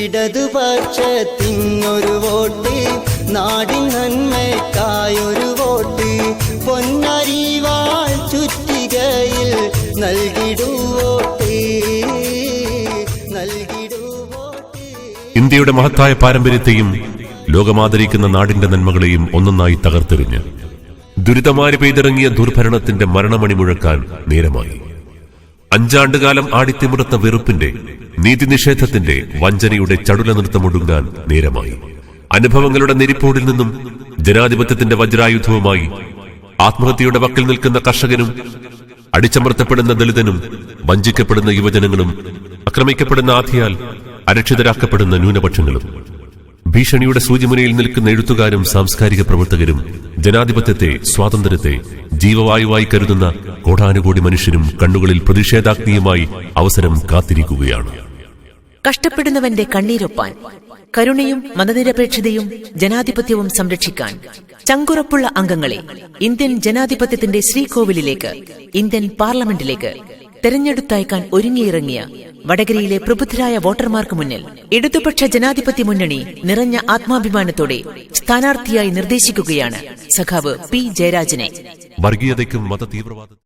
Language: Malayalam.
ഇടതുപക്ഷത്തിനൊരു വോട്ട്, നാടിൻ നന്മയ്ക്കായൊരു വോട്ട്, പൊന്നരിവാൾ ചുറ്റികയിൽ നൽകിടൂ വോട്ട്, നൽകിടൂ വോട്ട്. ഇന്ത്യയുടെ മഹത്തായ പാരമ്പര്യത്തെയും ലോകമാദരിക്കുന്ന നാടിന്റെ നന്മകളെയും ഒന്നൊന്നായി തകർത്തെറിഞ്ഞ് ദുരിതമാരി പെയ്തിറങ്ങിയ ദുർഭരണത്തിന്റെ മരണമണി മുഴക്കാൻ നേരമായി. 5 ആണ്ടുകാലം ആടിത്തിമുറത്ത വെറുപ്പിന്റെ, നീതിനിഷേധത്തിന്റെ, വഞ്ചനയുടെ ചടുല നൃത്തമൊടുങ്ങാൻ നേരമായി. അനുഭവങ്ങളുടെ നെരിപ്പോടിൽ നിന്നും ജനാധിപത്യത്തിന്റെ വജ്രായുധവുമായി ആത്മഹത്യയുടെ വക്കിൽ നിൽക്കുന്ന കർഷകനും, അടിച്ചമർത്തപ്പെടുന്ന ദളിതനും, വഞ്ചിക്കപ്പെടുന്ന യുവജനങ്ങളും, ആക്രമിക്കപ്പെടുന്ന ആധിയാൽ അരക്ഷിതരാക്കപ്പെടുന്ന ന്യൂനപക്ഷങ്ങളും, ഭീഷണിയുടെ സൂചിമുനയിൽ നിൽക്കുന്ന എഴുത്തുകാരും സാംസ്കാരിക പ്രവർത്തകരും, ജനാധിപത്യത്തെ, സ്വാതന്ത്ര്യത്തെ ജീവവായുവായി കരുതുന്ന കോടാനുകോടി മനുഷ്യരും കണ്ണുകളിൽ പ്രതിഷേധാഗ്നിയുമായി അവസരം കാത്തിരിക്കുകയാണ്. കഷ്ടപ്പെടുന്നവന്റെ കണ്ണീരൊപ്പാൻ, കരുണയും മതനിരപേക്ഷതയും ജനാധിപത്യവും സംരക്ഷിക്കാൻ ചങ്കുറപ്പുള്ള അംഗങ്ങളെ ഇന്ത്യൻ ജനാധിപത്യത്തിന്റെ ശ്രീകോവിലിലേക്ക്, ഇന്ത്യൻ പാർലമെന്റിലേക്ക് തെരഞ്ഞെടുത്തയക്കാൻ ഒരുങ്ങിയിറങ്ങിയ വടകരയിലെ പ്രബുദ്ധരായ വോട്ടർമാർക്ക് മുന്നിൽ ഇടതുപക്ഷ ജനാധിപത്യ മുന്നണി നിറഞ്ഞ ആത്മാഭിമാനത്തോടെ സ്ഥാനാർത്ഥിയായി നിർദ്ദേശിക്കുകയാണ് സഖാവ് പി ജയരാജനെ. വർഗീയതയ്ക്കും മതതീവ്രവാദ